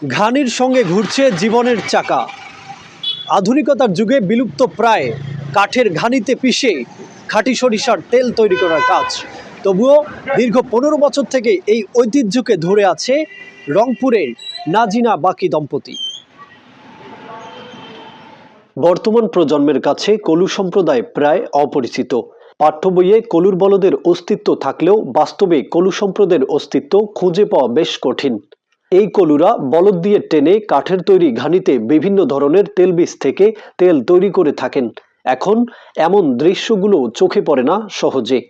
ঘানির সঙ্গে ঘুরছে জীবনের চাকা। আধুনিকতার যুগে বিলুপ্ত প্রায় কাঠের ঘানিতে পিষে খাঁটি সরিষার তেল তৈরি করার কাজ। তবুও দীর্ঘ 15 বছর থেকে এই ঐতিহ্যকে ধরে আছে রংপুরের নাজিনা বাকি দম্পতি। বর্তমান প্রজন্মের কাছে কলু সম্প্রদায় প্রায় অপরিচিত। পাঠ্য বইয়ে কলুর বলদের অস্তিত্ব থাকলেও বাস্তবে কলু সম্প্রদায়ের অস্তিত্ব খুঁজে পাওয়া বেশ কঠিন। এই কলুরা বলদ দিয়ে টেনে কাঠের তৈরি ঘানিতে বিভিন্ন ধরনের তেলবীজ থেকে তেল তৈরি করে থাকেন। এখন এমন দৃশ্যগুলো চোখে পড়ে না সহজে।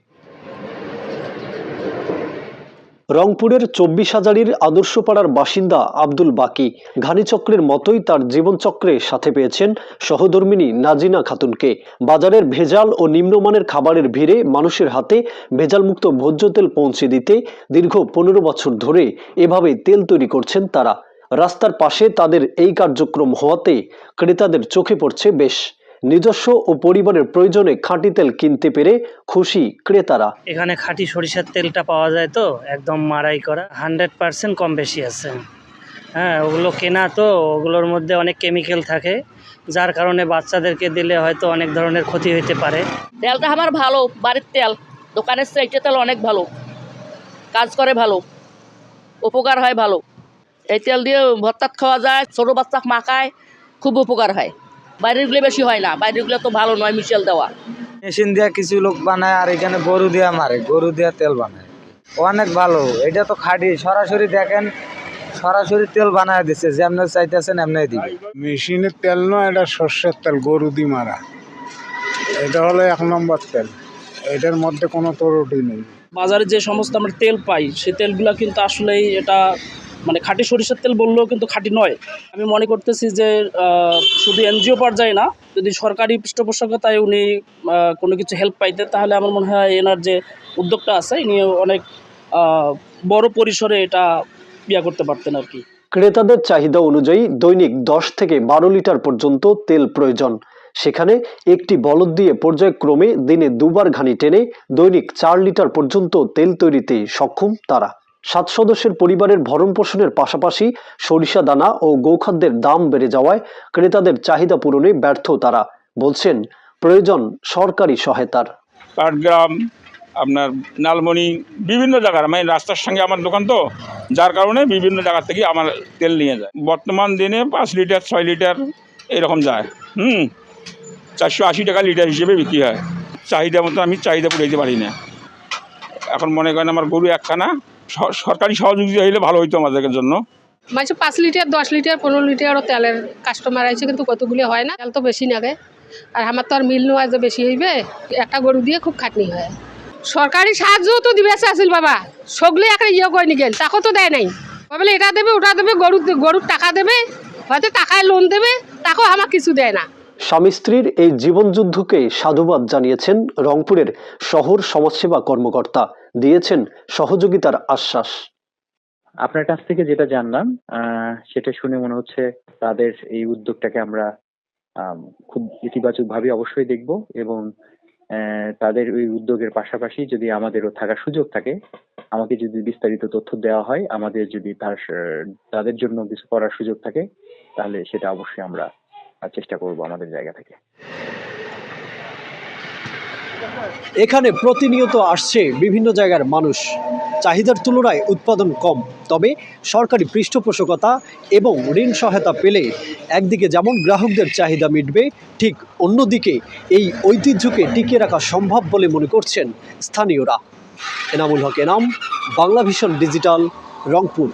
রংপুরের 24 হাজারির আদর্শপাড়ার বাসিন্দা আব্দুল বাকি ঘানিচক্রের মতোই তার জীবনচক্রে সাথে পেয়েছেন সহধর্মিণী নাজিনা খাতুনকে। বাজারের ভেজাল ও নিম্নমানের খাবারের ভিড়ে মানুষের হাতে ভেজালমুক্ত ভোজ্য তেল পৌঁছে দিতে দীর্ঘ 15 বছর ধরে এভাবে তেল তৈরি করছেন তারা। রাস্তার পাশে তাদের এই কার্যক্রম হওয়াতে ক্রেতাদের চোখে পড়ছে বেশ। নিজস্ব ও পরিবারের প্রয়োজনে খাঁটি তেল কিনতে পেরে খুশি ক্রেতারা। এখানে খাঁটি সরিষার তেলটা পাওয়া যায় তো একদম মাড়াই করা, 100% কম বেশি আছে। হ্যাঁ, ওগুলো কেনা তো, ওগুলোর মধ্যে অনেক কেমিক্যাল থাকে, যার কারণে বাচ্চাদেরকে দিলে হয়তো অনেক ধরনের ক্ষতি হতে পারে। তেলটা আমার ভালো, বাড়ির তেল, দোকানের চাইতে তেল অনেক ভালো, কাজ করে ভালো, উপকার হয় ভালো। এই তেল দিয়ে ভর্তাত খাওয়া যায়, ছোটো বাচ্চা মাখায়, খুব উপকার হয়। বাইরেরগুলো বেশি হয় না, বাইরেরগুলো তো ভালো নয়, মিশেল দেওয়া। মেশিন দিয়া কিছু লোক বানায়, আর এখানে গরু দিয়া মারে, গরু দিয়া তেল বানায়, অনেক ভালো। এটা তো খাঁটি, সরাসরি দেখেন, সরাসরি তেল বানায় দিচ্ছে, যেমনি চাইতেছেন এমনি দিবে। মেশিনের তেল নয়, এটা সর্ষের তেল, গরু দি মারা। এটা হলো 1 নম্বর তেল, এটার মধ্যে কোনো ত্রুটি নেই। বাজারে যে সমস্ত আমরা তেল পাই, সেই তেলগুলো কিন্তু আসলেই এটা মানে খাঁটি সরিষার তেল বললেও কিন্তু খাঁটি নয়। আমি মনে করতেছি যে শুধু এনজিও পর্যায়ে না, যদি সরকারি পৃষ্ঠপোষকতায় উনি কোনো কিছু হেল্প পাইতেন, তাহলে আমার মনে হয় এনার যে উদ্যোগটা আছে ইনি অনেক বড় পরিসরে এটা করতে পারতেন আর কি। ক্রেতাদের চাহিদা অনুযায়ী দৈনিক 10 থেকে 12 লিটার পর্যন্ত তেল প্রয়োজন। সেখানে একটি বলদ দিয়ে পর্যায়ক্রমে দিনে 2 বার ঘানি টেনে দৈনিক 4 লিটার পর্যন্ত তেল তৈরিতে সক্ষম তারা। 7 সদস্যের পরিবারের ভরণ পোষণের পাশাপাশি সরিষা দানা ও গৌখাদ্যের দাম বেড়ে যাওয়ায় ক্রেতাদের চাহিদা পূরণে ব্যর্থ তারা। বলছেন প্রয়োজন সরকারি সহায়তার। পাটগ্রাম, আপনার নালমনি, বিভিন্ন জায়গার, মানে রাস্তার সঙ্গে আমার দোকান তো, যার কারণে বিভিন্ন জায়গা থেকে আমার তেল নিয়ে যায়। বর্তমান দিনে 5 লিটার 6 লিটার এরকম যায়। 480 টাকা লিটার হিসেবে বিক্রি হয়। চাহিদা মতো আমি চাহিদা পুরাইতে পারি না। এখন মনে করেন আমার গরু একখানা, সরকারি সহযোগিতা হইলে ভালো হইতো আমাদের জন্য। মানে 5 লিটার 10 লিটার 15 লিটারও তেলের কাস্টমার আছে, কিন্তু কতগুলো হয় না, তেল তো বেশি লাগে। আর আমার তো আর মিল নয় যে বেশি হইবে, একটা গরু দিয়ে খুব খাটনি হয়। সরকারি সাহায্যও তো দিবে আসিল বাবা, সগলে একটা করে নিয়ে গেল, তাকে তো দেয় নাই। বলে এটা দেবে ওটা দেবে, গরুর টাকা দেবে, হয়তো টাকায় লোন দেবে, তাকেও আমার কিছু দেয় না। স্বামী স্ত্রীর এই জীবনযুদ্ধকে সাধুবাদ জানিয়েছেন রংপুরের শহর সমাজসেবা কর্মকর্তা, দিয়েছেন সহযোগিতার আশ্বাস। আপনার কাছ থেকে যেটা জানলাম সেটা শুনে মনে হচ্ছে তাদের এই উদ্যোগটাকে আমরা খুব ইতিবাচক ভাবে অবশ্যই দেখব, এবং তাদের ওই উদ্যোগের পাশাপাশি যদি আমাদেরও থাকার সুযোগ থাকে, আমাকে যদি বিস্তারিত তথ্য দেওয়া হয়, আমাদের যদি তাদের জন্য কিছু করার সুযোগ থাকে, তাহলে সেটা অবশ্যই আমরা চেষ্টা করব আমাদের জায়গা থেকে। এখানে প্রতিনিয়ত আসছে বিভিন্ন জায়গার মানুষ। চাহিদার তুলনায় উৎপাদন কম, তবে সরকারি পৃষ্ঠপোষকতা এবং ঋণ সহায়তা পেলে একদিকে যেমন গ্রাহকদের চাহিদা মিটবে, ঠিক অন্যদিকে এই ঐতিহ্যকে টিকিয়ে রাখা সম্ভব বলে মনে করছেন স্থানীয়রা। Enamul Haque Enam, Bangla vision digital, Rangpur.